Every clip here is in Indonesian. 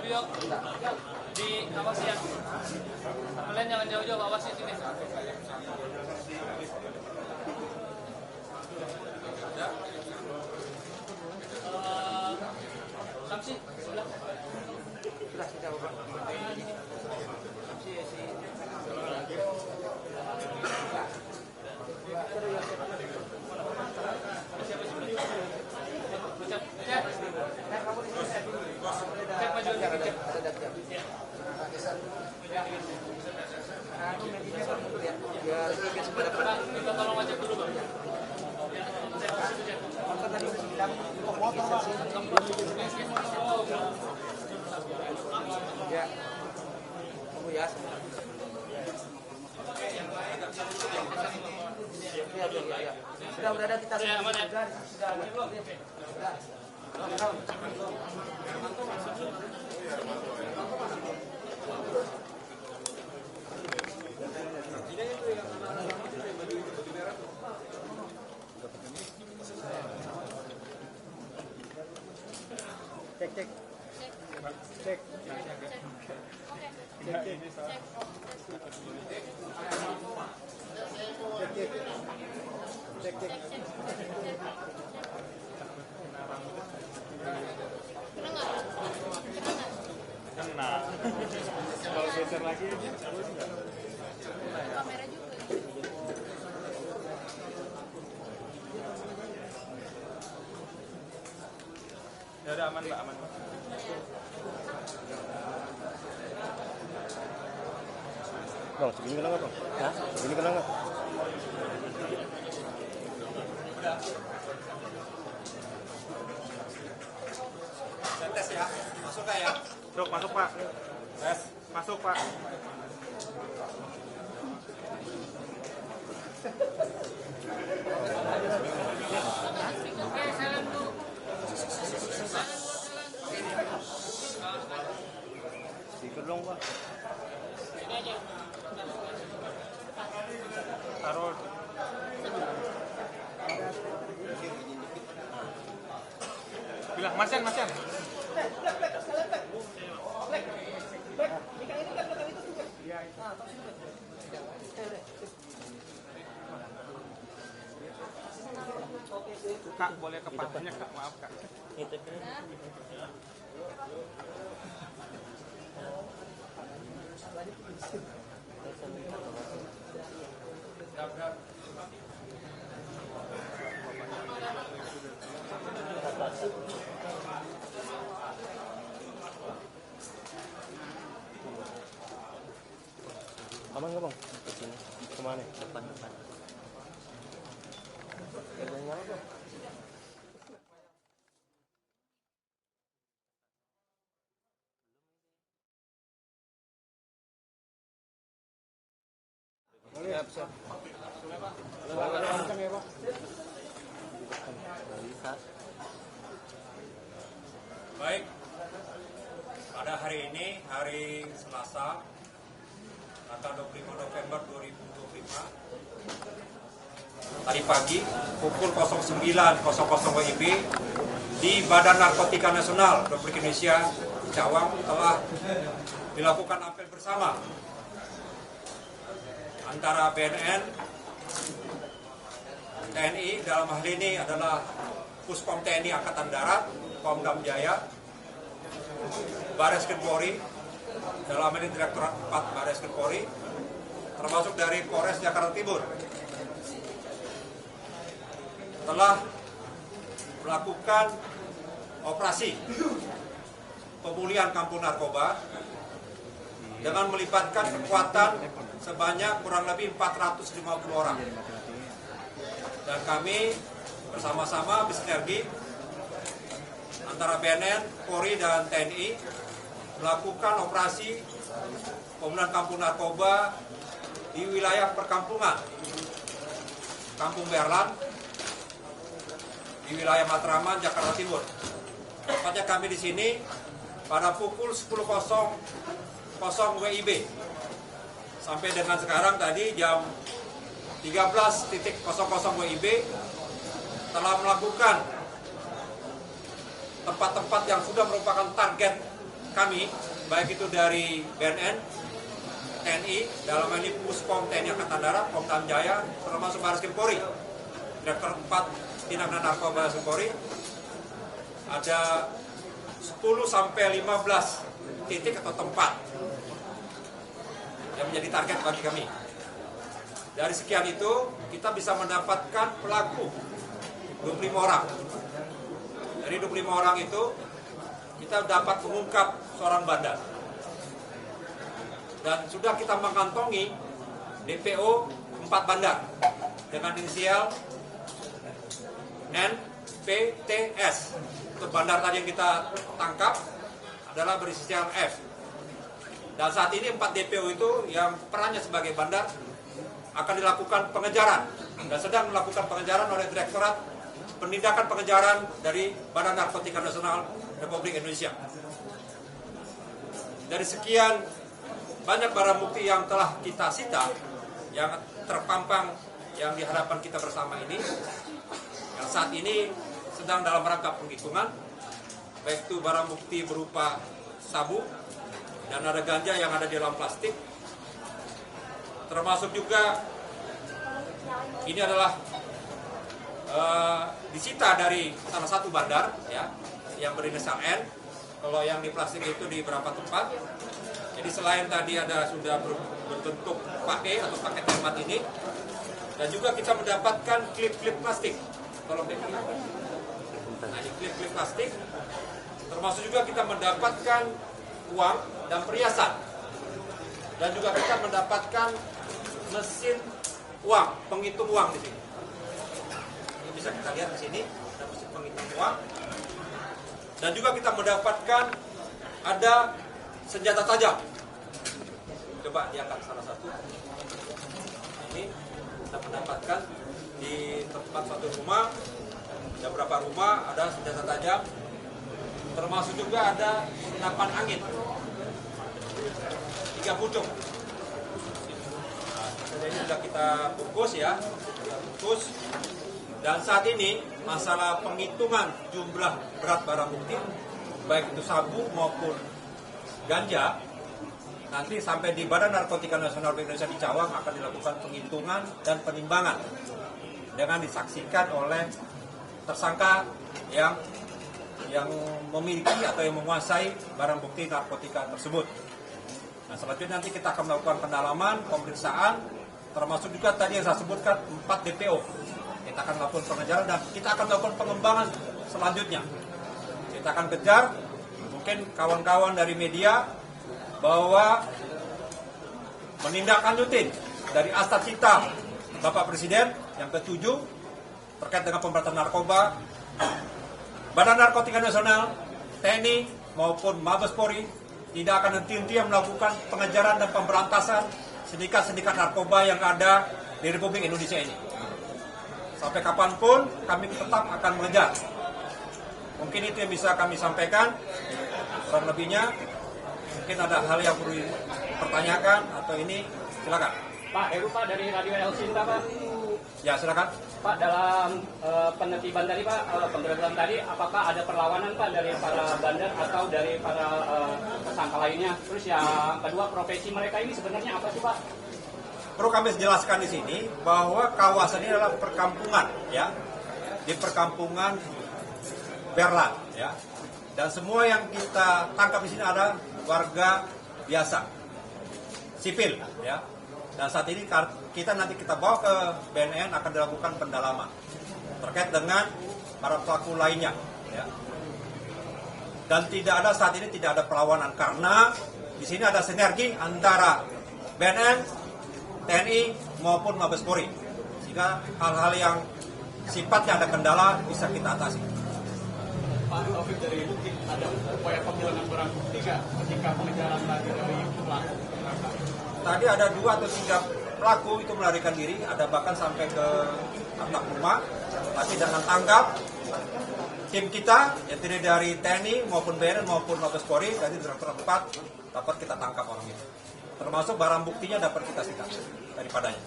Piok di awasi ya. Kalian jangan jauh-jauh, awasi sini. Samsi sebelah. Sudah Bapak. Samsi si. Cek maju cek. Kita tolong ngecek dulu Bang. Tadi bilang motor Bang. Ya. Tunggu ya. Ya. Sudah ada kita sudah aman ya. Sudah. Cek. Kena. Kalau geser lagi kamera juga. Ya udah aman Mbak, aman Mbak. Bang, segini kena nggak Bang? Hah? Segini kena nggak? Tes ya, masuk gak ya? Masuk Pak. Tes, Masuk Pak. Stiker dong Pak. Taruh. Bilang Marsian. Kak, boleh kepalanya Kak, maaf Kak. Aman nggak Bang? Ke sini. Kemana? Depan. Kerjanya apa? Siap. baik. Pada hari ini, hari Selasa, tanggal 25 November 2025, tadi pagi pukul 09.00 WIB di Badan Narkotika Nasional Republik Indonesia Cawang telah dilakukan apel bersama antara BNN, TNI, dalam hal ini adalah Puspom TNI Angkatan Darat, Pangdam Jaya, Bareskrim Polri, dalam hal ini Direktorat 4 Bareskrim Polri, termasuk dari Polres Jakarta Timur, telah melakukan operasi pemulihan kampung narkoba dengan melibatkan kekuatan sebanyak kurang lebih 450 orang. Dan kami bersama-sama bersinergi antara BNN, Polri, dan TNI melakukan operasi pemulihan kampung narkoba di wilayah perkampungan Kampung Berlan, di wilayah Matraman, Jakarta Timur. Tepatnya kami di sini pada pukul 10.00 WIB sampai dengan sekarang tadi jam 13.00 WIB telah melakukan tempat-tempat yang sudah merupakan target kami, baik itu dari BNN, TNI, dalam ini Puspom TNI Angkatan Darat, Pom Jaya, termasuk Baris Krim Polri, Direktur 4 Tindak Pidana Narkoba Baris Krim Polri, ada 10 sampai 15 titik atau tempat yang menjadi target bagi kami. Dari sekian itu, kita bisa mendapatkan pelaku 25 orang. Dari 25 orang itu, kita dapat mengungkap seorang bandar. Dan sudah kita mengantongi DPO 4 bandar dengan inisial NPTS. Untuk bandar tadi yang kita tangkap adalah berinisial F. Dan saat ini 4 DPO itu yang perannya sebagai bandar akan dilakukan pengejaran dan sedang melakukan pengejaran oleh Direktorat Penindakan Pengejaran dari Badan Narkotika Nasional Republik Indonesia. Dari sekian banyak barang bukti yang telah kita sita, yang terpampang yang di hadapan kita bersama ini, yang saat ini sedang dalam rangka penghitungan, baik itu barang bukti berupa sabu dan ada ganja yang ada di dalam plastik, termasuk juga ini adalah disita dari salah satu bandar ya yang berinisial N. Kalau yang di plastik itu di beberapa tempat. Jadi selain tadi ada sudah berbentuk pakai atau paket hemat ini, dan juga kita mendapatkan klip-klip plastik. Tolong ini. Nah, ini klip-klip plastik. Termasuk juga kita mendapatkan uang dan perhiasan. Dan juga kita mendapatkan mesin uang, penghitung uang di sini. Ini bisa kita lihat di sini, ada mesin penghitung uang. Dan juga kita mendapatkan ada senjata tajam. Coba diangkat salah satu. Ini kita mendapatkan di tempat satu rumah, ada berapa rumah ada senjata tajam. Termasuk juga ada senapan angin 3 pucuk. Jadi sudah kita bungkus ya, kita bungkus. Dan saat ini masalah penghitungan jumlah berat barang bukti, baik itu sabu maupun ganja, nanti sampai di Badan Narkotika Nasional Indonesia di Cawang akan dilakukan penghitungan dan penimbangan dengan disaksikan oleh tersangka yang memiliki atau yang menguasai barang bukti narkotika tersebut. Nah, selanjutnya nanti kita akan melakukan pendalaman, pemeriksaan, termasuk juga tadi yang saya sebutkan 4 DPO. Kita akan melakukan pengejaran dan kita akan melakukan pengembangan selanjutnya. Kita akan kejar, mungkin kawan-kawan dari media, bahwa menindaklanjutin dari Asta Cita Bapak Presiden yang ke-7 terkait dengan pemberantasan narkoba, Badan Narkotika Nasional, TNI maupun Mabes Polri tidak akan henti-hentinya melakukan pengejaran dan pemberantasan sindikat-sindikat narkoba yang ada di Republik Indonesia ini. Sampai kapanpun kami tetap akan mengejar. Mungkin itu yang bisa kami sampaikan. Kurang lebihnya, mungkin ada hal yang perlu dipertanyakan atau ini, silakan. Pak, Heru Pak dari Radio El Sinta Pak. Ya, silakan. Pak, dalam penertiban tadi Pak, penggeledahan tadi, apakah ada perlawanan Pak dari para bandar atau dari para tersangka lainnya? Terus yang kedua, profesi mereka ini sebenarnya apa sih Pak? Perlu kami jelaskan di sini bahwa kawasan ini adalah perkampungan, ya, di perkampungan Berlan, ya, dan semua yang kita tangkap di sini ada warga biasa, sipil, ya. Dan saat ini kita bawa ke BNN akan dilakukan pendalaman terkait dengan para pelaku lainnya, ya. Dan saat ini tidak ada perlawanan karena di sini ada sinergi antara BNN, TNI maupun Mabes Polri, sehingga hal-hal yang sifatnya ada kendala bisa kita atasi. Pak Taufik, dari bukti ada upaya penghilangan barang bukti nggak ketika pengejaran lagi dari pelaku? Tadi ada 2 atau 3 pelaku itu melarikan diri, ada bahkan sampai ke atap rumah, tapi dengan tanggap tim kita yang terdiri dari TNI maupun BNN maupun Mabes Polri dari Direktur 4 dapat kita tangkap orang itu. Termasuk barang buktinya dapat kita sita daripadanya.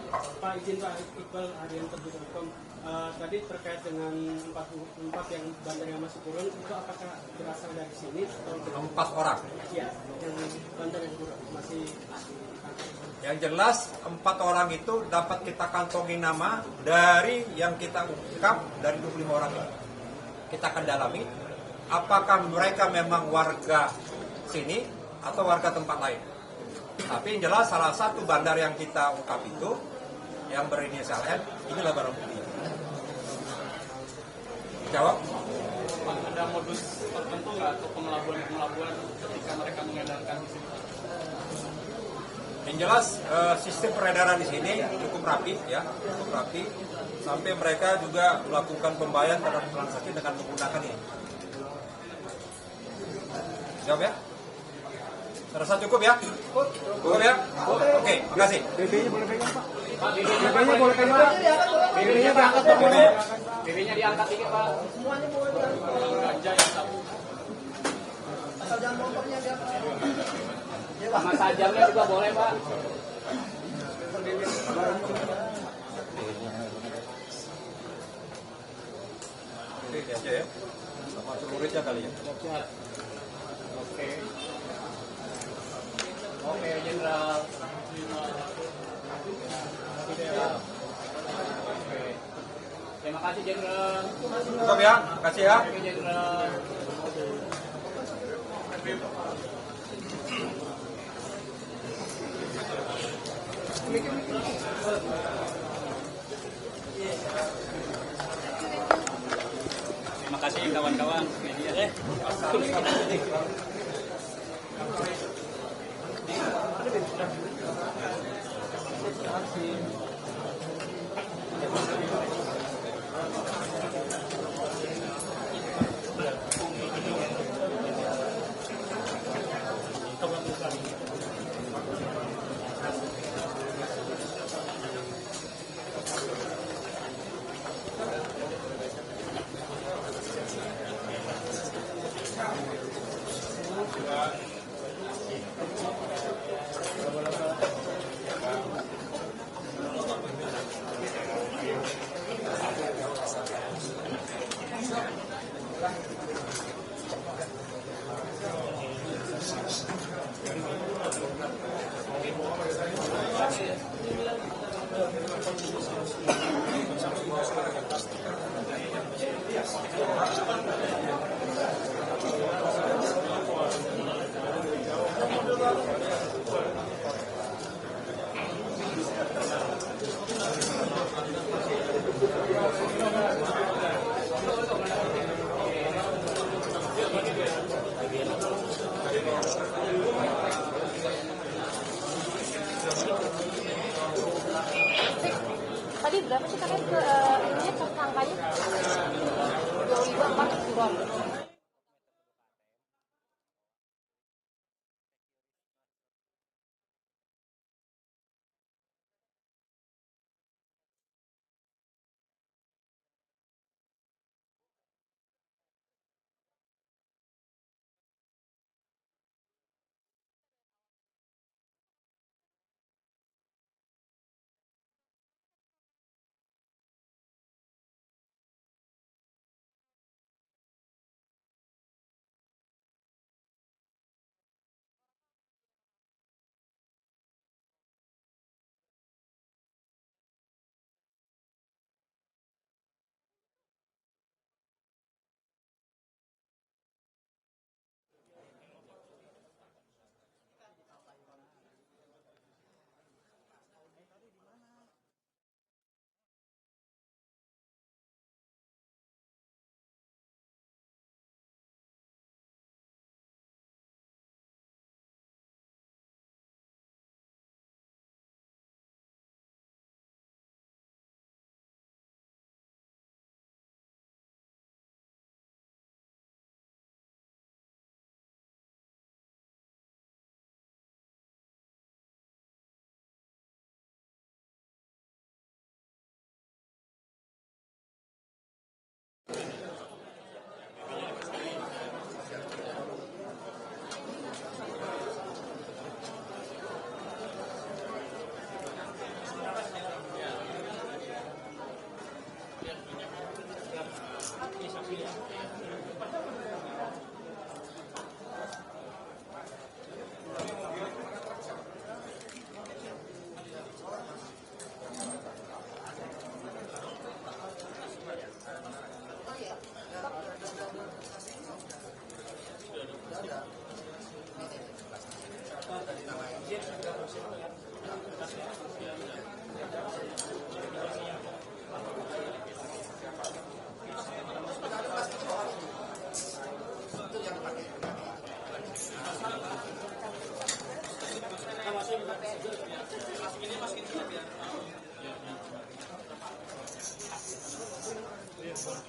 Pak izin Pak Iqbal Harian Terbuka.com. Tadi terkait dengan 44 yang bandar yang masih turun, itu apakah berasal dari sini atau 4 orang. ya yang bandar yang turun masih Yang jelas 4 orang itu dapat kita kantongi nama dari yang kita ungkap dari 25 orang ini. Kita akan dalami apakah mereka memang warga sini atau warga tempat lain. Tapi yang jelas salah satu bandar yang kita ungkap itu yang berinisial N, inilah barang bukti. Jawab. Pak, ada modus tertentu nggak atau pengelabuan ketika mereka mengedarkan di sini? Yang jelas sistem peredaran di sini cukup rapi ya, cukup rapi. Sampai mereka juga melakukan pembayaran terhadap transaksi dengan menggunakan ini. Jawab ya. Terasa cukup ya? Cukup ya? Oke, makasih. BB-nya boleh pegang Pak? Pak, BB-nya boleh pegang Pak? BB-nya diangkat Pak. BB-nya diangkat dikit Pak. Ganja yang sabu. Sama sajamnya juga boleh Pak. Oke, ini aja ya. Sama seluruhnya kali ya. Oke. Oke, Jenderal. Oke. Terima kasih, Jenderal. Cukup ya, makasih ya. Oke, Jenderal. Terima kasih kawan-kawan media. Tadi berapa sih katanya ke ininya tersangkanya? 24 buron.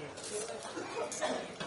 Oke.